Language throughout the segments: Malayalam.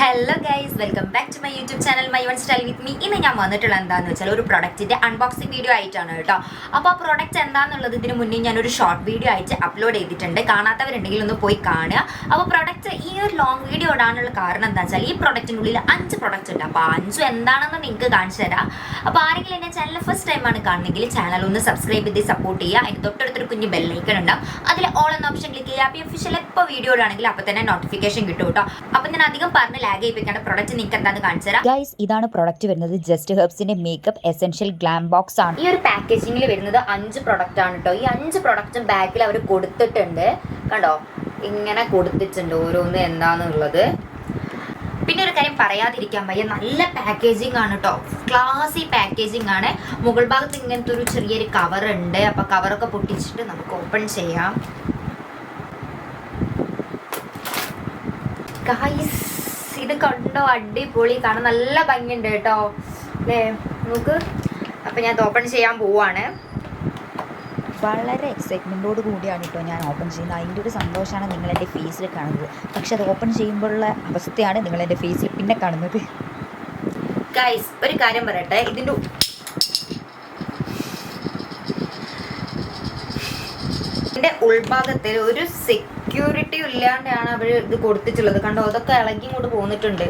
Hello guys, welcome back to my YouTube channel my one style with me. ഇന്ന് ഞാൻ വന്നിട്ടുള്ള എന്താണെന്ന് വെച്ചാൽ ഒരു പ്രൊഡക്റ്റിൻ്റെ അൺബോക്സിംഗ് വീഡിയോ ആയിട്ടാണ് കേട്ടോ. അപ്പോൾ ആ പ്രൊഡക്റ്റ് എന്താണെന്നുള്ളത് ഇതിന് മുന്നേ ഞാനൊരു ഷോർട്ട് വീഡിയോ ആയിട്ട് അപ്ലോഡ് ചെയ്തിട്ടുണ്ട്. കാണാത്തവരുണ്ടെങ്കിൽ ഒന്ന് പോയി കാണുക. അപ്പോൾ പ്രൊഡക്റ്റ് ഈ ഒരു ലോങ് വീഡിയോ ഇടാനുള്ള കാരണം എന്താ വെച്ചാൽ ഈ പ്രൊഡക്റ്റിനുള്ളിൽ 5 പ്രൊഡക്റ്റ്സ് ഉണ്ട്. അപ്പോൾ 5 എന്താണെന്ന് നിങ്ങൾക്ക് കാണിച്ചു തരാം. അപ്പോൾ ആരെങ്കിലും എൻ്റെ ചാനൽ ഫസ്റ്റ് ടൈമാണ് കാണുന്നെങ്കിൽ ചാനൽ ഒന്ന് സബ്സ്ക്രൈബ് ചെയ്ത് സപ്പോർട്ട് ചെയ്യുക. അതിന് തൊട്ടടുത്തൊരു കുഞ്ഞ് ബെല്ലൈക്കൺ ഉണ്ടാവും, അതിൽ ഓൾ എന്ന ഓപ്ഷൻ ക്ലിക്ക് ചെയ്യുക. അപ്പോൾ ഒഫീഷ്യൽ എപ്പോൾ വീഡിയോ ഇടാണെങ്കിൽ അപ്പോൾ തന്നെ നോട്ടിഫിക്കേഷൻ കിട്ടും കേട്ടോ. അപ്പോൾ ഞാൻ അധികം പറഞ്ഞ് ലാഗ് ചെയ്യിപ്പിക്കേണ്ട പ്രൊഡക്റ്റ് നിങ്ങൾക്ക് എന്താണെന്ന് കാണിച്ചു തരാം. ഗൈസ്, ഇതാണ് പ്രൊഡക്റ്റ് വരുന്നത്. ജസ്റ്റ് ഹെർബ്സിന്റെ മേക്കപ്പ് എസെൻഷ്യൽ ഗ്ലാം ബോക്സ് ആണ്. ഈ ഒരു പാക്കേജിംഗിൽ വരുന്നത് 5 പ്രൊഡക്റ്റ് ആണ് കേട്ടോ. ഈ 5 പ്രൊഡക്റ്റും ബാക്കിൽ അവർ കൊടുത്തിട്ടുണ്ട്, കണ്ടോ, ഇങ്ങനെ കൊടുത്തിട്ടുണ്ട് ഓരോന്ന് എന്താണെന്നുള്ളത്. പിന്നെ ഒരു കാര്യം പറയാതിരിക്കാൻ വയ്യ, നല്ല പാക്കേജിംഗ് ആണ് കേട്ടോ. ക്ലാസി പാക്കേജിംഗ് ആണ്. മുകൾ ഭാഗത്ത് ഇങ്ങനത്തെ ഒരു ചെറിയൊരു കവർ ഉണ്ട്. അപ്പോൾ കവറൊക്കെ പൊട്ടിച്ചിട്ട് നമുക്ക് ഓപ്പൺ ചെയ്യാം. ഗൈസ്, ഇത് കണ്ടോ, അടിപൊളി, കാണാൻ നല്ല ഭംഗിയുണ്ട് കേട്ടോ അല്ലേ, നമുക്ക്. അപ്പം ഞാൻ ഇത് ഓപ്പൺ ചെയ്യാൻ പോവാണ്. വളരെ എക്സൈറ്റ്മെൻറ്റോട് കൂടിയാണ് കേട്ടോ ഞാൻ ഓപ്പൺ ചെയ്യുന്നത്. അതിൻ്റെ ഒരു സന്തോഷമാണ് നിങ്ങളെൻ്റെ ഫേസിൽ കാണുന്നത്. പക്ഷെ അത് ഓപ്പൺ ചെയ്യുമ്പോഴുള്ള അവസ്ഥയാണ് നിങ്ങളെൻ്റെ ഫേസിൽ പിന്നെ കാണുന്നത്. ഗൈസ്, ഒരു കാര്യം പറയട്ടെ, ഇതിൻ്റെ ഉൾഭാഗത്തിൽ ഒരു സെക്യൂരിറ്റി ഇല്ലാണ്ടാണ് അവർ ഇത് കൊടുത്തിട്ടുള്ളത്. കണ്ടോ, അതൊക്കെ ഇളകി ഇങ്ങോട്ട് പോന്നിട്ടുണ്ട്.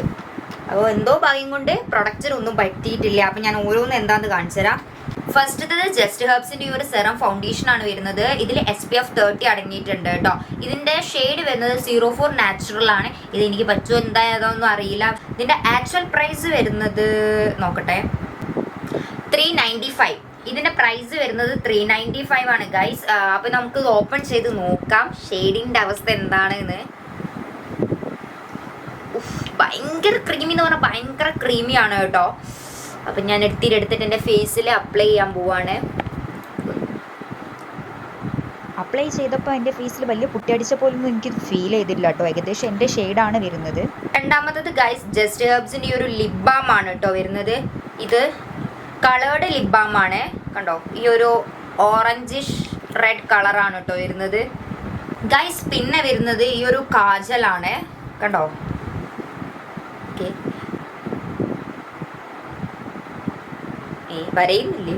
അപ്പോൾ എന്തോ ഭാഗ്യം കൊണ്ട് പ്രൊഡക്റ്റിനൊന്നും പറ്റിയിട്ടില്ല. അപ്പം ഞാൻ ഓരോന്ന് എന്താണെന്ന് കാണിച്ചു തരാം. ഫസ്റ്റത്തത് ജസ്റ്റ് ഹെർബ്സിൻ്റെ ഈ ഒരു സെറം ഫൗണ്ടേഷൻ ആണ് വരുന്നത്. ഇതിൽ SPF 30 അടങ്ങിയിട്ടുണ്ട് കേട്ടോ. ഇതിൻ്റെ ഷെയ്ഡ് വരുന്നത് 04 നാച്ചുറൽ ആണ്. ഇത് എനിക്ക് പറ്റുമോ എന്തായതൊന്നും അറിയില്ല. ഇതിൻ്റെ ആക്ച്വൽ പ്രൈസ് വരുന്നത് നോക്കട്ടെ, 395. ഇതിൻ്റെ പ്രൈസ് വരുന്നത് 395 ആണ് ഗൈസ്. അപ്പോൾ നമുക്ക് ഓപ്പൺ ചെയ്ത് നോക്കാം ഷെയ്ഡിൻ്റെ അവസ്ഥ എന്താണെന്ന്. ഭയങ്കര ക്രീമി എന്ന് പറഞ്ഞാൽ ഭയങ്കര ക്രീമിയാണ് കേട്ടോ. അപ്പം ഞാൻ എടുത്തിട്ട് എൻ്റെ ഫേസിൽ അപ്ലൈ ചെയ്യാൻ പോവാണ്. അപ്ലൈ ചെയ്തപ്പോൾ എൻ്റെ ഫേസിൽ വലിയ പുട്ടിയടിച്ച പോലൊന്നും എനിക്ക് ഫീൽ ചെയ്തില്ല കേട്ടോ. ഏകദേശം എൻ്റെ ഷെയ്ഡാണ് വരുന്നത്. രണ്ടാമത്തത് ഗൈസ്, ജസ്റ്റ് ഹെർബ്സിൻ്റെ ഈ ഒരു ലിപ് ബാം ആണ് കേട്ടോ വരുന്നത്. ഇത് കളേർഡ് ലിപ് ബാം ആണ്, കണ്ടോ, ഈ ഒരു ഓറഞ്ചിഷ് റെഡ് കളറാണ് കേട്ടോ വരുന്നത് ഗൈസ്. പിന്നെ വരുന്നത് ഈ ഒരു കാജലാണ്, കണ്ടോ. ഓക്കെ, വരയുന്നില്ലേ?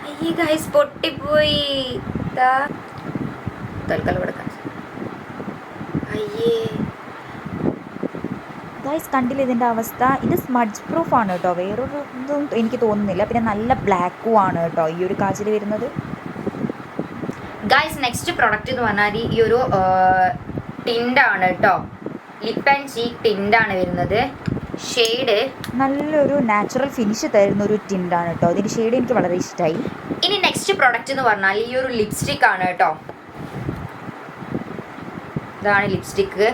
അയ്യേ ഗൈസ്, പൊട്ടിപ്പോയി. തൽക്കാലം കൊടുക്കാം. അയ്യേ ഗൈസ്, കണ്ടില്ല ഇതിൻ്റെ അവസ്ഥ. ഇത് സ്മഡ്ജ് പ്രൂഫ് ആണ് കേട്ടോ, വേറൊരു ഇതും എനിക്ക് തോന്നുന്നില്ല. പിന്നെ നല്ല ബ്ലാക്കും ആണ് കേട്ടോ ഈ ഒരു കാജിൽ വരുന്നത്. ഗൈസ്, നെക്സ്റ്റ് പ്രൊഡക്റ്റ് എന്ന് പറഞ്ഞാൽ ഈ ഒരു ടിൻഡാണ് കേട്ടോ. ലിപ്പ് ആൻഡ് ചീക്ക് ടിൻഡാണ് വരുന്നത്. ഷെയ്ഡ് നല്ലൊരു നാച്ചുറൽ ഫിനിഷ് തരുന്ന ഒരു ടിൻഡാണ് കേട്ടോ. ഇതിൻ്റെ ഷെയ്ഡ് എനിക്ക് വളരെ ഇഷ്ടമായി. ഇനി നെക്സ്റ്റ് പ്രൊഡക്റ്റ് എന്ന് പറഞ്ഞാൽ ഈ ഒരു ലിപ്സ്റ്റിക് ആണ് കേട്ടോ. ഇതാണ് ലിപ്സ്റ്റിക്ക്.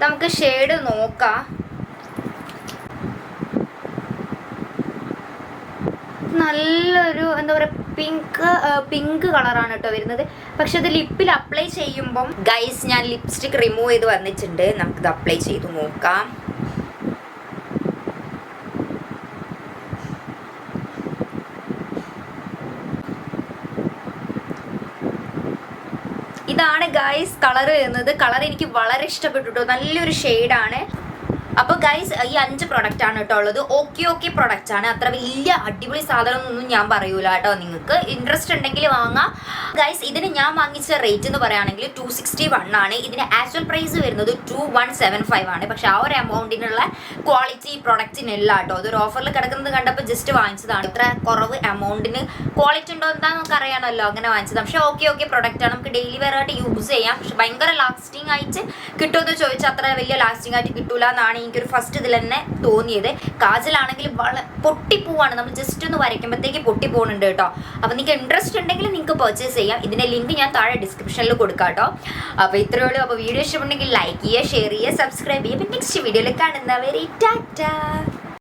നമുക്ക് ഷെയ്ഡ് നോക്കാം. നല്ലൊരു എന്താ പറയുക, പിങ്ക് കളറാണ് കേട്ടോ വരുന്നത്. പക്ഷെ ഇത് ലിപ്പിൽ അപ്ലൈ ചെയ്യുമ്പം ഗൈസ്, ഞാൻ ലിപ്സ്റ്റിക് റിമൂവ് ചെയ്ത് വന്നിട്ടുണ്ട്. നമുക്കിത് അപ്ലൈ ചെയ്ത് നോക്കാം. ഇതാണ് ഗൈസ് കളർ വരുന്നത്. കളർ എനിക്ക് വളരെ ഇഷ്ടപ്പെട്ടു കേട്ടോ, നല്ലൊരു ഷെയ്ഡാണ്. അപ്പോൾ ഗൈസ്, ഈ 5 പ്രൊഡക്റ്റ് ആണ് കേട്ടോ ഉള്ളത്. ഓക്കെ പ്രൊഡക്റ്റ് ആണ്, അത്ര വലിയ അടിപൊളി സാധനമൊന്നും ഞാൻ പറയൂല കേട്ടോ. നിങ്ങൾക്ക് ഇൻട്രസ്റ്റ് ഉണ്ടെങ്കിൽ വാങ്ങാം ഗൈസ്. ഇതിന് ഞാൻ വാങ്ങിച്ച റേറ്റ് എന്ന് പറയുകയാണെങ്കിൽ 261 ആണ്. ഇതിന് ആക്ച്വൽ പ്രൈസ് വരുന്നത് 2175 ആണ്. പക്ഷെ ആ ഒരു എമൗണ്ടിനുള്ള ക്വാളിറ്റി പ്രൊഡക്റ്റിനില്ല കേട്ടോ. അതൊരു ഓഫറിൽ കിടക്കുന്നത് കണ്ടപ്പോൾ ജസ്റ്റ് വാങ്ങിച്ചതാണ്. ഇത്ര കുറവ് എമൗണ്ടിന് ക്വാളിറ്റി ഉണ്ടോ എന്താ നമുക്ക് അറിയാമല്ലോ, അങ്ങനെ വാങ്ങിച്ചത്. പക്ഷേ ഓക്കെ പ്രൊഡക്റ്റ് ആണ്, നമുക്ക് ഡെയിലി വെയർ ആയിട്ട് യൂസ് ചെയ്യാം. പക്ഷെ ഭയങ്കര ലാസ്റ്റിംഗ് ആയിട്ട് കിട്ടുമെന്ന് ചോദിച്ചാൽ അത്ര വലിയ ലാസ്റ്റിംഗ് ആയിട്ട് കിട്ടൂല എന്നാണ് എനിക്കൊരു ഫസ്റ്റ് ഇതിൽ തന്നെ തോന്നിയത്. കാജലാണെങ്കിൽ പൊട്ടിപ്പോവാണ്, നമ്മൾ ജസ്റ്റ് ഒന്ന് വരയ്ക്കുമ്പോഴത്തേക്ക് പൊട്ടിപ്പോകുന്നുണ്ട് കേട്ടോ. അപ്പോൾ നിങ്ങൾക്ക് ഇൻട്രസ്റ്റ് ഉണ്ടെങ്കിൽ നിങ്ങൾക്ക് പർച്ചേസ് ചെയ്യാം. ഇതിൻ്റെ ലിങ്ക് ഞാൻ താഴെ ഡിസ്ക്രിപ്ഷനിൽ കൊടുക്കാം കേട്ടോ. അപ്പോൾ ഇത്രയേ ഉള്ളൂ. അപ്പോൾ വീഡിയോ ഇഷ്ടമുണ്ടെങ്കിൽ ലൈക്ക് ചെയ്യുക, ഷെയർ ചെയ്യുക, സബ്സ്ക്രൈബ് ചെയ്യുക. പിന്നെ നെക്സ്റ്റ് വീഡിയോയിൽ കാണുന്നവരെ ടാറ്റാ.